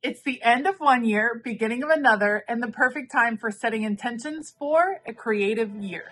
It's the end of one year, beginning of another, and the perfect time for setting intentions for a creative year.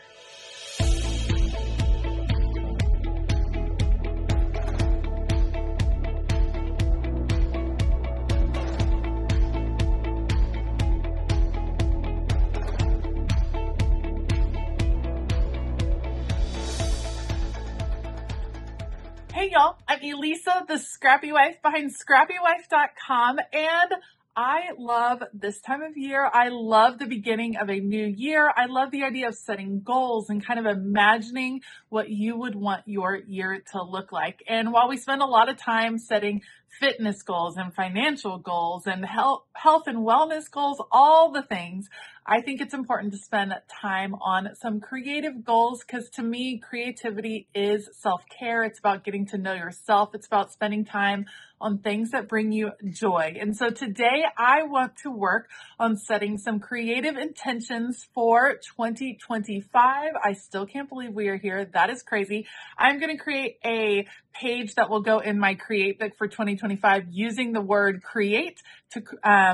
Hey y'all, I'm Elisa, the Scrappy Wife behind ScrappyWife.com, and I love this time of year. I love the beginning of a new year. I love the idea of setting goals and kind of imagining what you would want your year to look like. And while we spend a lot of time setting fitness goals and financial goals and health and wellness goals, all the things, I think it's important to spend time on some creative goals because to me, creativity is self-care. It's about getting to know yourself. It's about spending time on things that bring you joy. And so today I want to work on setting some creative intentions for 2025. I still can't believe we are here. That is crazy. I'm going to create a page that will go in my create book for 2025 using the word create to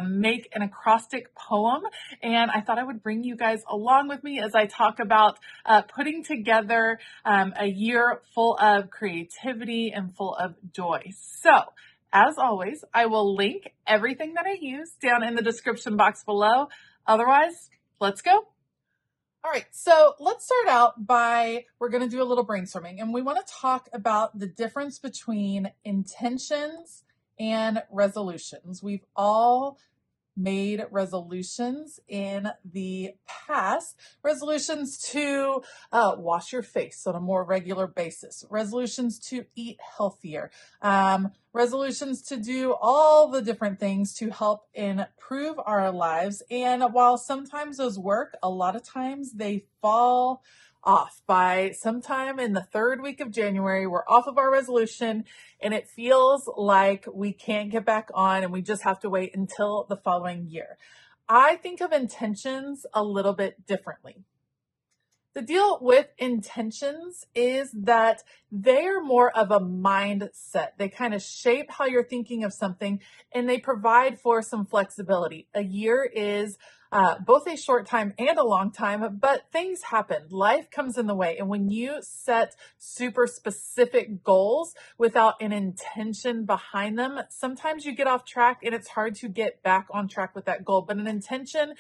make an acrostic poem. And I thought I would bring you guys along with me as I talk about putting together a year full of creativity and full of joy. So, as always, I will link everything that I use down in the description box below. Otherwise, let's go. All right, so let's start out by, we're going to do a little brainstorming, and we want to talk about the difference between intentions and resolutions. We've all made resolutions in the past, resolutions to wash your face on a more regular basis, resolutions to eat healthier, resolutions to do all the different things to help improve our lives. And while sometimes those work, a lot of times they fall off. By sometime in the third week of January, we're off of our resolution and it feels like we can't get back on and we just have to wait until the following year. I think of intentions a little bit differently. The deal with intentions is that they are more of a mindset. They kind of shape how you're thinking of something and they provide for some flexibility. A year is both a short time and a long time, but things happen. Life comes in the way. And when you set super specific goals without an intention behind them, sometimes you get off track and it's hard to get back on track with that goal. But an intention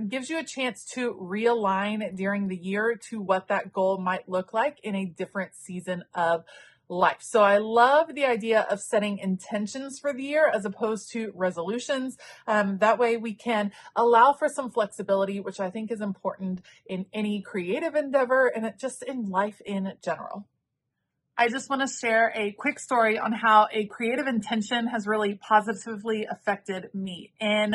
gives you a chance to realign during the year to what that goal might look like in a different season of life. So I love the idea of setting intentions for the year as opposed to resolutions. That way we can allow for some flexibility, which I think is important in any creative endeavor and just in life in general. I just want to share a quick story on how a creative intention has really positively affected me. In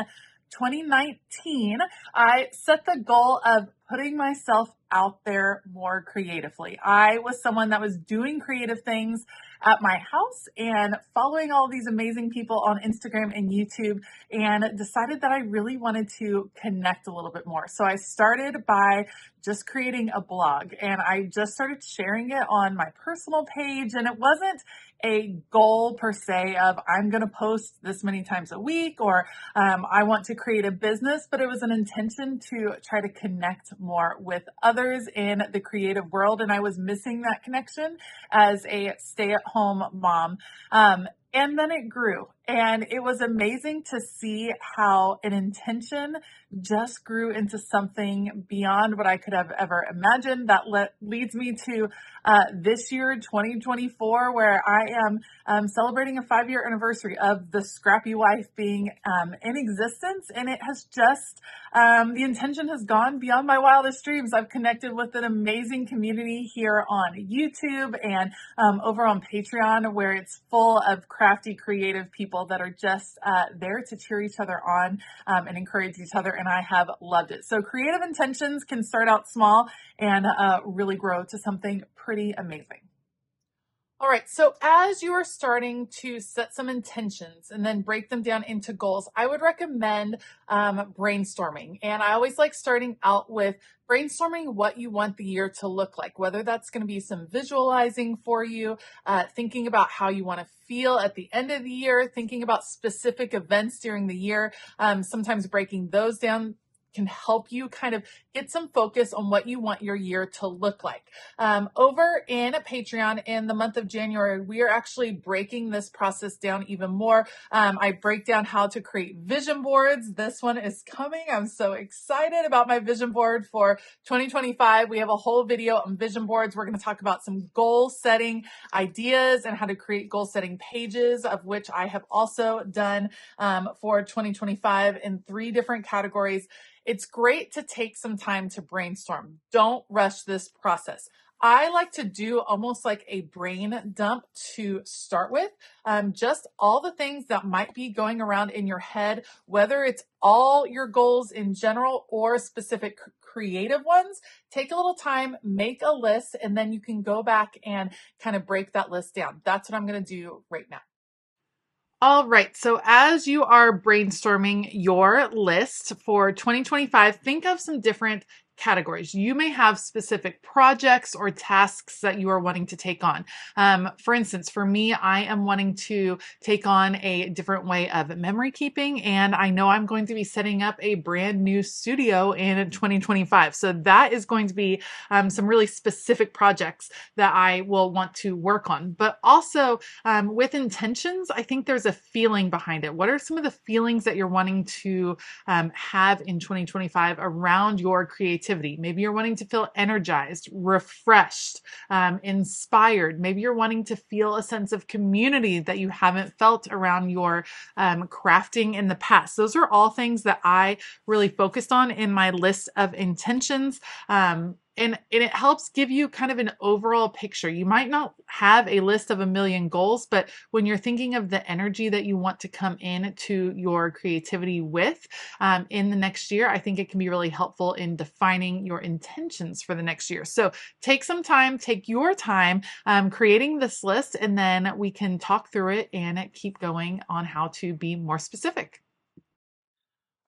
2019, I set the goal of putting myself out there more creatively. I was someone that was doing creative things at my house and following all these amazing people on Instagram and YouTube and decided that I really wanted to connect a little bit more. So I started by just creating a blog and I just started sharing it on my personal page, and it wasn't a goal per se of I'm going to post this many times a week or I want to create a business, but it was an intention to try to connect more with others in the creative world. And I was missing that connection as a stay-at-home mom. And then it grew, and it was amazing to see how an intention just grew into something beyond what I could have ever imagined. That leads me to this year, 2024, where I am celebrating a 5-year anniversary of the Scrappy Wife being in existence, and it has just, the intention has gone beyond my wildest dreams. I've connected with an amazing community here on YouTube and over on Patreon, where it's full of crafty, creative people that are just there to cheer each other on and encourage each other. And I have loved it. So creative intentions can start out small and really grow to something pretty amazing. All right, so as you are starting to set some intentions and then break them down into goals, I would recommend brainstorming. And I always like starting out with brainstorming what you want the year to look like, whether that's going to be some visualizing for you, thinking about how you want to feel at the end of the year, thinking about specific events during the year. Sometimes breaking those down can help you kind of get some focus on what you want your year to look like. Over in Patreon in the month of January, we are actually breaking this process down even more. I break down how to create vision boards. This one is coming. I'm so excited about my vision board for 2025. We have a whole video on vision boards. We're going to talk about some goal setting ideas and how to create goal setting pages, of which I have also done for 2025 in 3 different categories. It's great to take some time to brainstorm. Don't rush this process. I like to do almost like a brain dump to start with, just all the things that might be going around in your head, whether it's all your goals in general or specific creative ones. Take a little time, make a list, and then you can go back and kind of break that list down. That's what I'm going to do right now. All right. So as you are brainstorming your list for 2025, think of some different categories. You may have specific projects or tasks that you are wanting to take on. For instance, for me, I am wanting to take on a different way of memory keeping, and I know I'm going to be setting up a brand new studio in 2025. So that is going to be some really specific projects that I will want to work on. But also with intentions, I think there's a feeling behind it. What are some of the feelings that you're wanting to have in 2025 around your creativity? Maybe you're wanting to feel energized, refreshed, inspired. Maybe you're wanting to feel a sense of community that you haven't felt around your crafting in the past. Those are all things that I really focused on in my list of intentions. And it helps give you kind of an overall picture. You might not have a list of a million goals, but when you're thinking of the energy that you want to come in to your creativity with in the next year, I think it can be really helpful in defining your intentions for the next year. So take some time, take your time creating this list, and then we can talk through it and keep going on how to be more specific.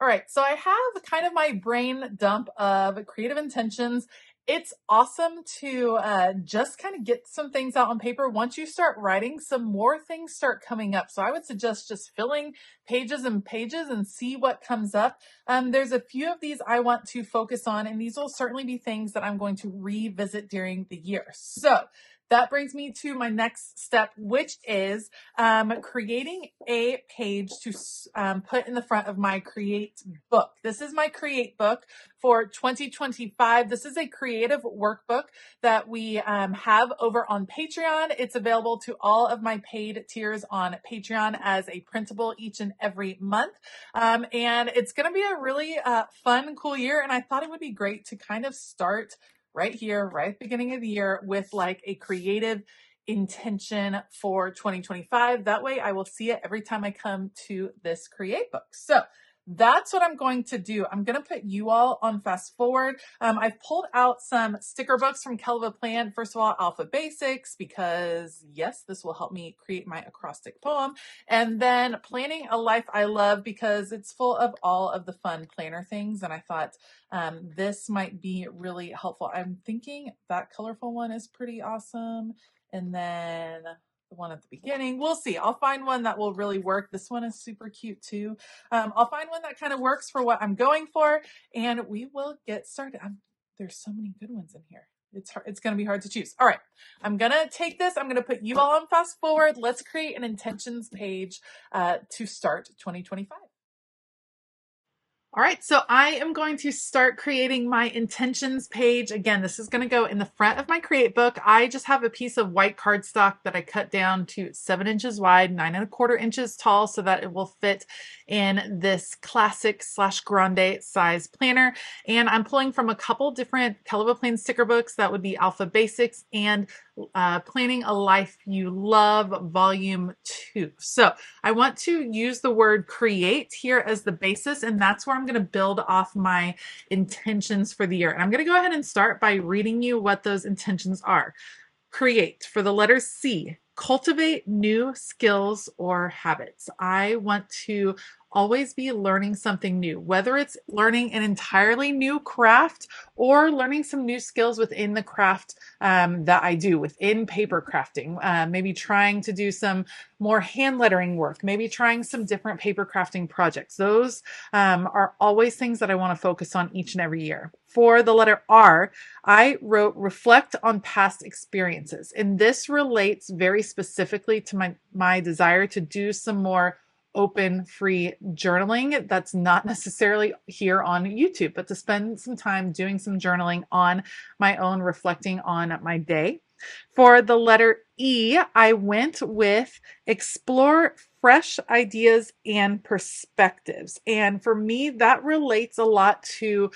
All right, so I have kind of my brain dump of creative intentions. It's awesome to just kind of get some things out on paper. Once you start writing, some more things start coming up. So I would suggest just filling pages and pages and see what comes up. There's a few of these I want to focus on, and these will certainly be things that I'm going to revisit during the year. So that brings me to my next step, which is creating a page to put in the front of my Create book. This is my Create book for 2025. This is a creative workbook that we have over on Patreon. It's available to all of my paid tiers on Patreon as a printable each and every month. And it's going to be a really fun, cool year. And I thought it would be great to kind of start right here, right at the beginning of the year with like a creative intention for 2025. That way I will see it every time I come to this Create book. So that's what I'm going to do. I'm going to put you all on fast forward. I've pulled out some sticker books from Cultivate Plan. First of all, Alpha Basics, because yes, this will help me create my acrostic poem. And then Planning a Life I Love, because it's full of all of the fun planner things. And I thought this might be really helpful. I'm thinking that colorful one is pretty awesome. And then the one at the beginning, we'll see. I'll find one that will really work. This one is super cute too. I'll find one that kind of works for what I'm going for, and we will get started. There's so many good ones in here. It's going to be hard to choose. All right. I'm going to take this. I'm going to put you all on fast forward. Let's create an intentions page to start 2025. All right, so I am going to start creating my intentions page. Again, this is going to go in the front of my Create book. I just have a piece of white cardstock that I cut down to 7 inches wide, 9¼ inches tall, so that it will fit in this classic / grande size planner. And I'm pulling from a couple different Cultivate Plan sticker books. That would be Alpha Basics and Planning a Life You Love, Volume 2. So I want to use the word create here as the basis, and that's where I'm going to build off my intentions for the year. And I'm going to go ahead and start by reading you what those intentions are. Create, for the letter C, cultivate new skills or habits. I want to always be learning something new, whether it's learning an entirely new craft or learning some new skills within the craft that I do within paper crafting. Maybe trying to do some more hand lettering work, maybe trying some different paper crafting projects. Those are always things that I want to focus on each and every year. For the letter R, I wrote reflect on past experiences. And this relates very specifically to my desire to do some more open free journaling that's not necessarily here on YouTube, but to spend some time doing some journaling on my own, reflecting on my day. For the letter E, I went with explore fresh ideas and perspectives. And for me, that relates a lot to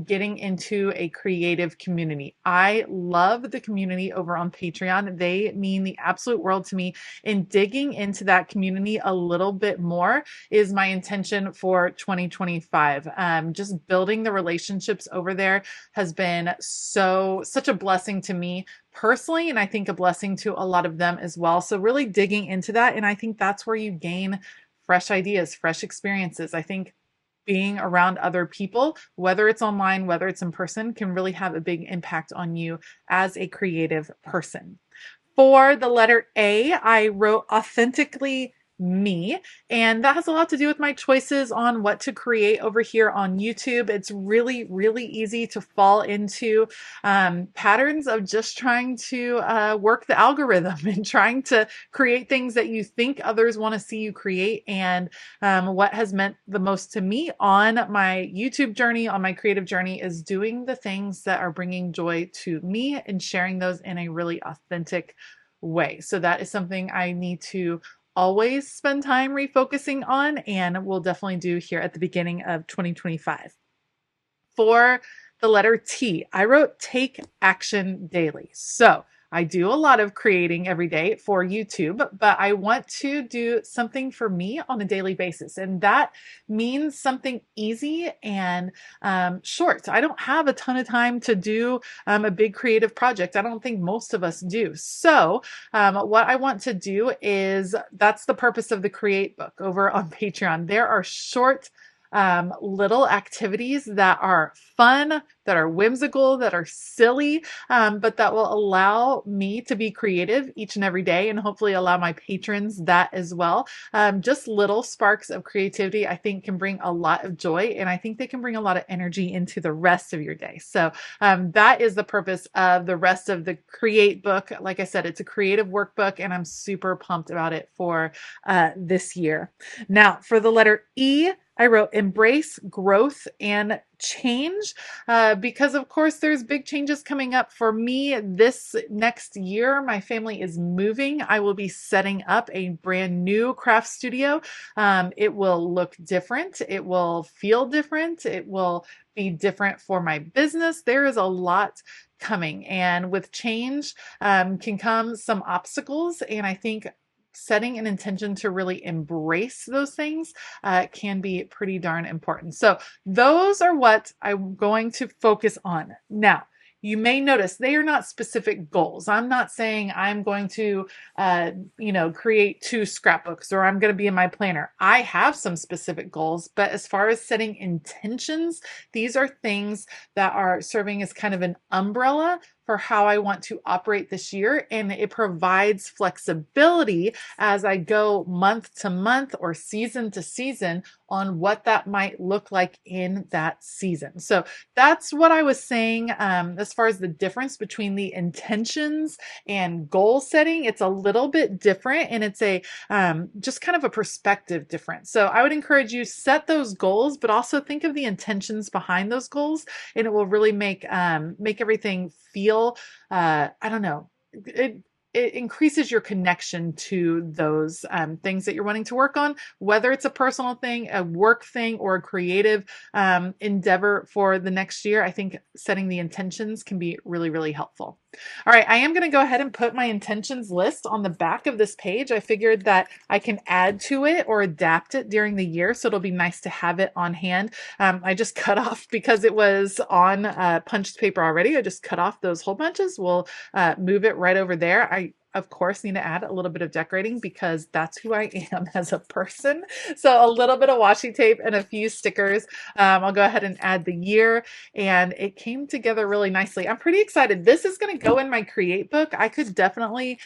getting into a creative community. I love the community over on Patreon. They mean the absolute world to me. And digging into that community a little bit more is my intention for 2025. Just building the relationships over there has been such a blessing to me personally, and I think a blessing to a lot of them as well. So really digging into that, and I think that's where you gain fresh ideas, fresh experiences. I think being around other people, whether it's online, whether it's in person, can really have a big impact on you as a creative person. For the letter A, I wrote authentically me, and that has a lot to do with my choices on what to create over here on YouTube. It's really, really easy to fall into patterns of just trying to work the algorithm and trying to create things that you think others want to see you create. And what has meant the most to me on my YouTube journey, on my creative journey, is doing the things that are bringing joy to me and sharing those in a really authentic way. So that is something I need to always spend time refocusing on, and we'll definitely do here at the beginning of 2025. For the letter T, I wrote take action daily. So I do a lot of creating every day for YouTube, but I want to do something for me on a daily basis. And that means something easy and short. I don't have a ton of time to do a big creative project. I don't think most of us do. So what I want to do is, that's the purpose of the Create book over on Patreon. There are short little activities that are fun, that are whimsical, that are silly, but that will allow me to be creative each and every day, and hopefully allow my patrons that as well. Just little sparks of creativity, I think, can bring a lot of joy, and I think they can bring a lot of energy into the rest of your day. So that is the purpose of the rest of the Create book. Like I said, it's a creative workbook, and I'm super pumped about it for this year. Now, for the letter E, I wrote embrace growth and change because, of course, there's big changes coming up for me this next year. My family is moving. I will be setting up a brand new craft studio. It will look different. It will feel different. It will be different for my business. There is a lot coming, and with change can come some obstacles, and I think setting an intention to really embrace those things can be pretty darn important. So those are what I'm going to focus on. Now, you may notice they are not specific goals. I'm not saying I'm going to, create 2 scrapbooks, or I'm going to be in my planner. I have some specific goals, but as far as setting intentions, these are things that are serving as kind of an umbrella for how I want to operate this year. And it provides flexibility as I go month to month or season to season on what that might look like in that season. So that's what I was saying as far as the difference between the intentions and goal setting. It's a little bit different, and it's a just kind of a perspective difference. So I would encourage you, set those goals, but also think of the intentions behind those goals, and it will really make everything feel it increases your connection to those things that you're wanting to work on, whether it's a personal thing, a work thing, or a creative endeavor for the next year. I think setting the intentions can be really, really helpful. All right, I am going to go ahead and put my intentions list on the back of this page. I figured that I can add to it or adapt it during the year, so it'll be nice to have it on hand. I just cut off, because it was on punched paper already, I just cut off those whole bunches. We'll move it right over there. of course, need to add a little bit of decorating because that's who I am as a person. So a little bit of washi tape and a few stickers. I'll go ahead and add the year, and it came together really nicely. I'm pretty excited. This is going to go in my Create book. I could definitely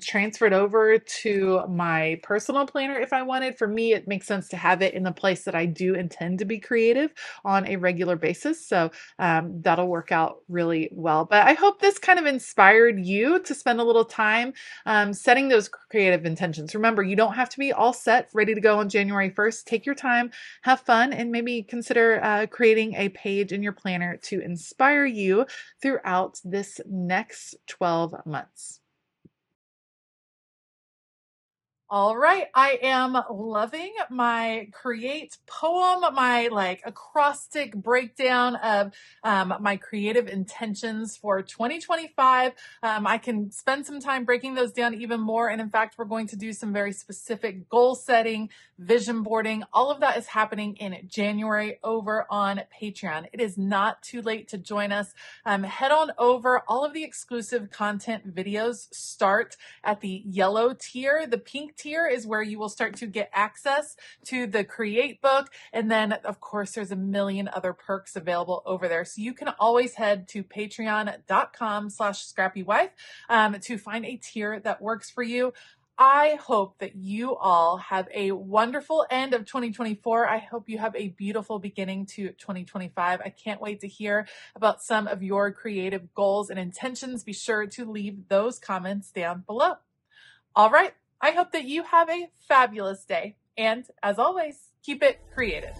transfer it over to my personal planner if I wanted. For me, it makes sense to have it in the place that I do intend to be creative on a regular basis. So that'll work out really well. But I hope this kind of inspired you to spend a little time setting those creative intentions. Remember, you don't have to be all set, ready to go on January 1st. Take your time, have fun, and maybe consider creating a page in your planner to inspire you throughout this next 12 months. All right, I am loving my Create poem, my like acrostic breakdown of my creative intentions for 2025. I can spend some time breaking those down even more. And in fact, we're going to do some very specific goal setting, vision boarding. All of that is happening in January over on Patreon. It is not too late to join us. Head on over. All of the exclusive content videos start at the yellow tier. The pink tier is where you will start to get access to the Create book. And then, of course, there's a million other perks available over there. So you can always head to patreon.com/ScrappyWife to find a tier that works for you. I hope that you all have a wonderful end of 2024. I hope you have a beautiful beginning to 2025. I can't wait to hear about some of your creative goals and intentions. Be sure to leave those comments down below. All right. I hope that you have a fabulous day. And as always, keep it creative.